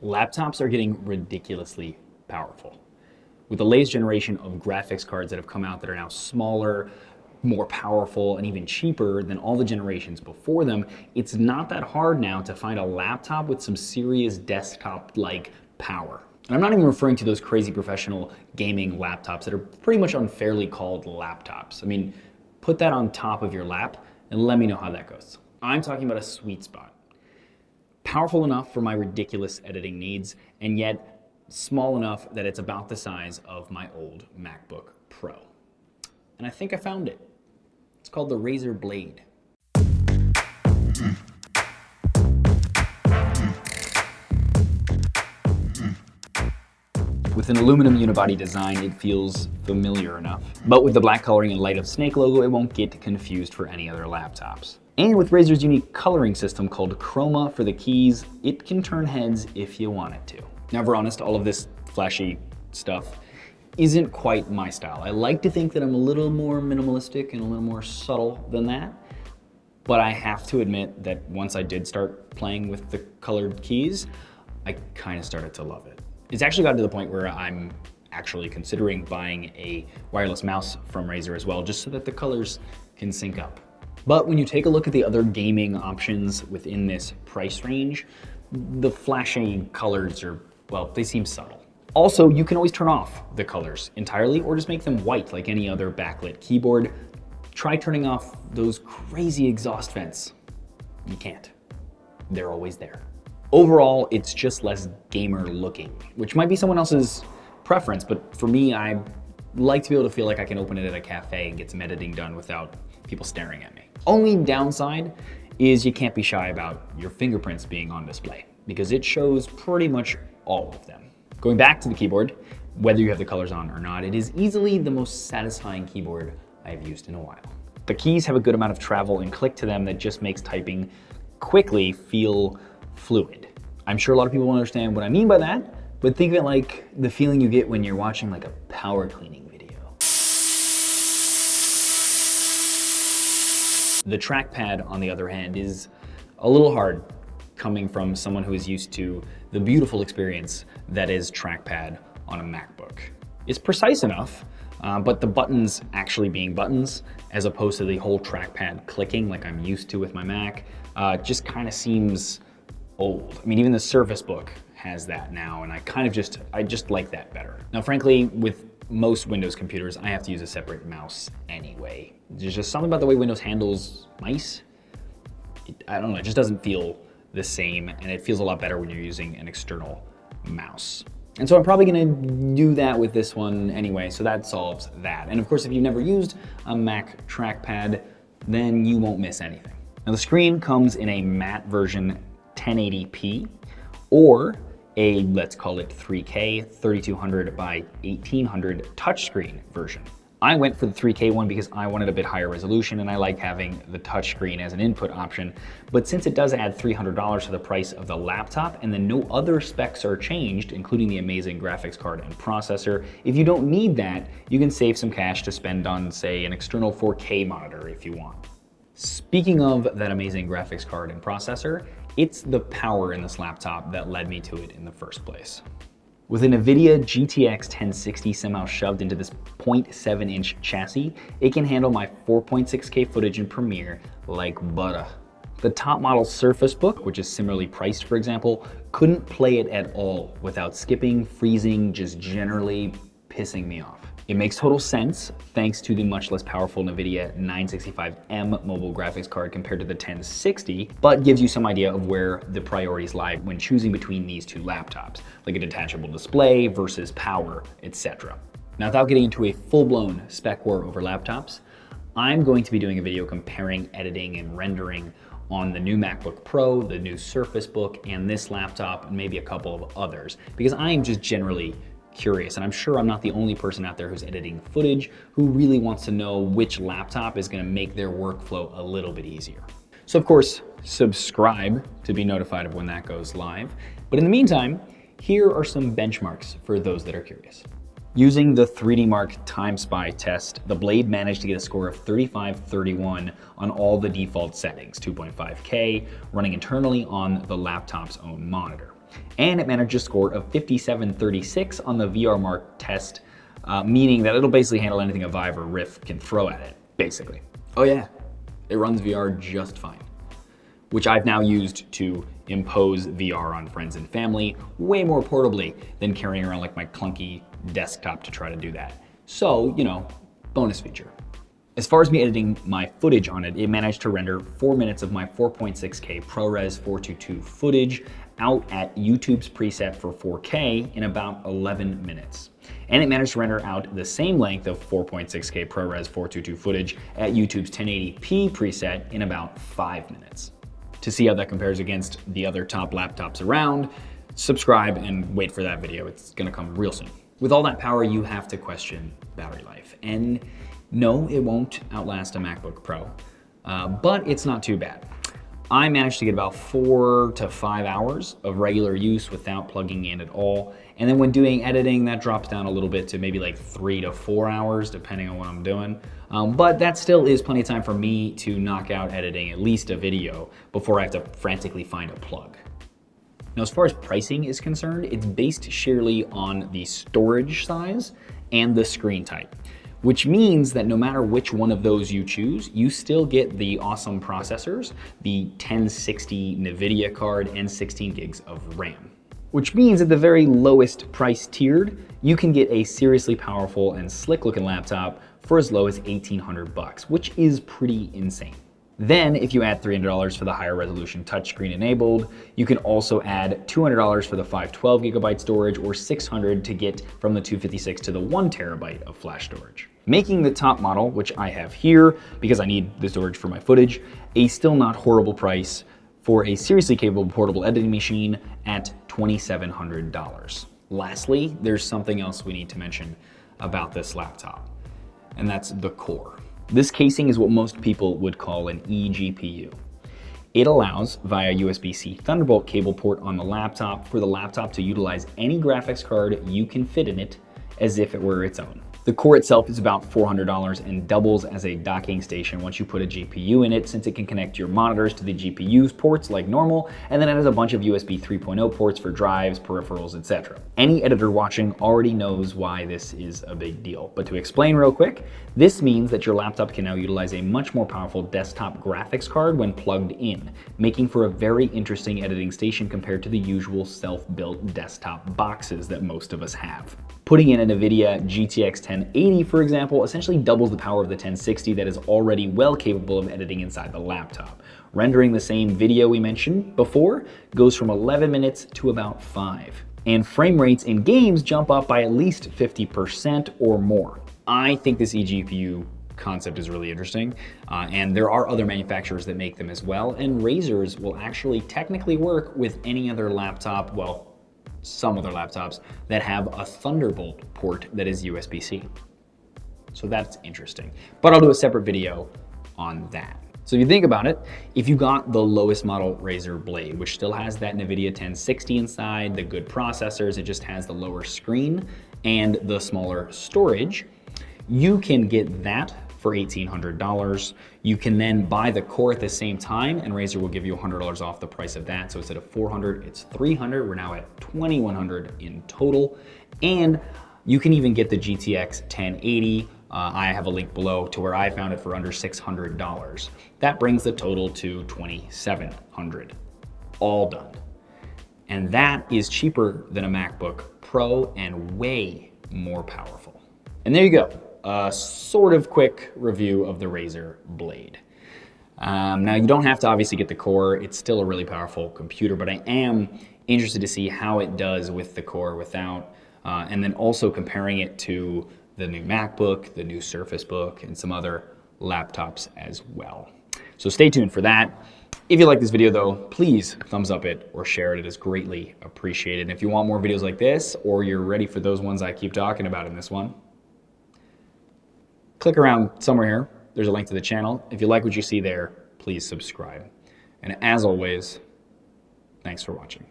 Laptops are getting ridiculously powerful. With the latest generation of graphics cards that have come out that are now smaller, more powerful, and even cheaper than all the generations before them, it's not that hard now to find a laptop with some serious desktop-like power. And I'm not even referring to those crazy professional gaming laptops that are pretty much unfairly called laptops. I mean, put that on top of your lap and let me know how that goes. I'm talking about a sweet spot. Powerful enough for my ridiculous editing needs, and yet small enough that it's about the size of my old MacBook Pro. And I think I found it. It's called the Razer Blade. With an aluminum unibody design, it feels familiar enough. But with the black coloring and light up snake logo, it won't get confused for any other laptops. And with Razer's unique coloring system called Chroma for the keys, it can turn heads if you want it to. Now, if we're honest, all of this flashy stuff isn't quite my style. I like to think that I'm a little more minimalistic and a little more subtle than that. But I have to admit that once I did start playing with the colored keys, I kind of started to love it. It's actually gotten to the point where I'm actually considering buying a wireless mouse from Razer as well, just so that the colors can sync up. But when you take a look at the other gaming options within this price range, the flashing colors are, well, they seem subtle. Also, you can always turn off the colors entirely or just make them white like any other backlit keyboard. Try turning off those crazy exhaust vents. You can't. They're always there. Overall, it's just less gamer looking, which might be someone else's preference, but for me, I like to be able to feel like I can open it at a cafe and get some editing done without people staring at me. Only downside is you can't be shy about your fingerprints being on display because it shows pretty much all of them. Going back to the keyboard, whether you have the colors on or not, it is easily the most satisfying keyboard I've used in a while. The keys have a good amount of travel and click to them that just makes typing quickly feel fluid. I'm sure a lot of people won't understand what I mean by that, but think of it like the feeling you get when you're watching like a power cleaning video. The trackpad, on the other hand, is a little hard coming from someone who is used to the beautiful experience that is trackpad on a MacBook. It's precise enough, but the buttons actually being buttons, as opposed to the whole trackpad clicking like I'm used to with my Mac, just kind of seems old. I mean, even the Surface Book has that now, and I just like that better. Now, frankly, with most Windows computers, I have to use a separate mouse anyway. There's just something about the way Windows handles mice. I don't know, it just doesn't feel the same, and it feels a lot better when you're using an external mouse. And so I'm probably gonna do that with this one anyway, so that solves that. And of course, if you've never used a Mac trackpad, then you won't miss anything. Now, the screen comes in a matte version 1080p or a, let's call it 3K, 3200 by 1800 touchscreen version. I went for the 3K one because I wanted a bit higher resolution and I like having the touchscreen as an input option. But since it does add $300 to the price of the laptop and then no other specs are changed, including the amazing graphics card and processor, if you don't need that, you can save some cash to spend on, say, an external 4K monitor if you want. Speaking of that amazing graphics card and processor, it's the power in this laptop that led me to it in the first place. With a NVIDIA GTX 1060 somehow shoved into this 0.7-inch chassis, it can handle my 4.6K footage in Premiere like butter. The top model Surface Book, which is similarly priced, for example, couldn't play it at all without skipping, freezing, just generally pissing me off. It makes total sense thanks to the much less powerful NVIDIA 965M mobile graphics card compared to the 1060, but gives you some idea of where the priorities lie when choosing between these two laptops, like a detachable display versus power, etc. Now, without getting into a full-blown spec war over laptops, I'm going to be doing a video comparing editing and rendering on the new MacBook Pro, the new Surface Book, and this laptop, and maybe a couple of others, because I am just generally curious, and I'm sure I'm not the only person out there who's editing footage who really wants to know which laptop is gonna make their workflow a little bit easier. So of course, subscribe to be notified of when that goes live. But in the meantime, here are some benchmarks for those that are curious. Using the 3D Mark Time Spy test, the Blade managed to get a score of 3531 on all the default settings, 2.5K, running internally on the laptop's own monitor. and it managed a score of 5736 on the VRMark test, meaning that it'll basically handle anything a Vive or Rift can throw at it, basically. Oh yeah, it runs VR just fine, which I've now used to impose VR on friends and family way more portably than carrying around like my clunky desktop to try to do that. So, you know, bonus feature. As far as me editing my footage on it, it managed to render 4 minutes of my 4.6K ProRes 422 footage out at YouTube's preset for 4K in about 11 minutes. And it managed to render out the same length of 4.6K ProRes 422 footage at YouTube's 1080p preset in about 5 minutes. To see how that compares against the other top laptops around, subscribe and wait for that video. It's gonna come real soon. With all that power, you have to question battery life. And no, it won't outlast a MacBook Pro, but it's not too bad. I managed to get about 4 to 5 hours of regular use without plugging in at all. And then when doing editing, that drops down a little bit to maybe like 3 to 4 hours, depending on what I'm doing. But that still is plenty of time for me to knock out editing at least a video before I have to frantically find a plug. Now, as far as pricing is concerned, it's based sheerly on the storage size and the screen type, which means that no matter which one of those you choose, you still get the awesome processors, the 1060 NVIDIA card, and 16 gigs of RAM. Which means at the very lowest price tiered, you can get a seriously powerful and slick looking laptop for as low as $1,800, which is pretty insane. Then, if you add $300 for the higher resolution touchscreen enabled, you can also add $200 for the 512 gigabyte storage or $600 to get from the 256 to the 1 terabyte of flash storage. Making the top model, which I have here because I need the storage for my footage, a still not horrible price for a seriously capable portable editing machine at $2,700. Lastly, there's something else we need to mention about this laptop, and that's the core. This casing is what most people would call an eGPU. It allows, via USB-C Thunderbolt cable port on the laptop, for the laptop to utilize any graphics card you can fit in it as if it were its own. The core itself is about $400 and doubles as a docking station once you put a GPU in it, since it can connect your monitors to the GPU's ports like normal, and then it has a bunch of USB 3.0 ports for drives, peripherals, etc. Any editor watching already knows why this is a big deal, but to explain real quick, this means that your laptop can now utilize a much more powerful desktop graphics card when plugged in, making for a very interesting editing station compared to the usual self-built desktop boxes that most of us have. Putting in a NVIDIA GTX 1080, for example, essentially doubles the power of the 1060 that is already well capable of editing inside the laptop. Rendering the same video we mentioned before goes from 11 minutes to about 5. And frame rates in games jump up by at least 50% or more. I think this eGPU concept is really interesting, and there are other manufacturers that make them as well, and Razer's will actually technically work with any other laptop, well, some other laptops that have a Thunderbolt port that is USB-C. So that's interesting, but I'll do a separate video on that. So if you think about it, if you got the lowest model Razer Blade, which still has that NVIDIA 1060 inside, the good processors, it just has the lower screen and the smaller storage, you can get that for $1,800. You can then buy the core at the same time, and Razer will give you $100 off the price of that. So instead of $400, it's $300. We're now at $2,100 in total. And you can even get the GTX 1080. I have a link below to where I found it for under $600. That brings the total to $2,700. All done. And that is cheaper than a MacBook Pro and way more powerful. And there you go. A sort of quick review of the Razer Blade. Now you don't have to obviously get the core, it's still a really powerful computer, but I am interested to see how it does with the core without, and then also comparing it to the new MacBook, the new Surface Book, and some other laptops as well. So stay tuned for that. If you like this video though, please thumbs up it or share it. It is greatly appreciated. And if you want more videos like this, or you're ready for those ones I keep talking about in this one, click around somewhere here. There's a link to the channel. If you like what you see there, please subscribe. And as always, thanks for watching.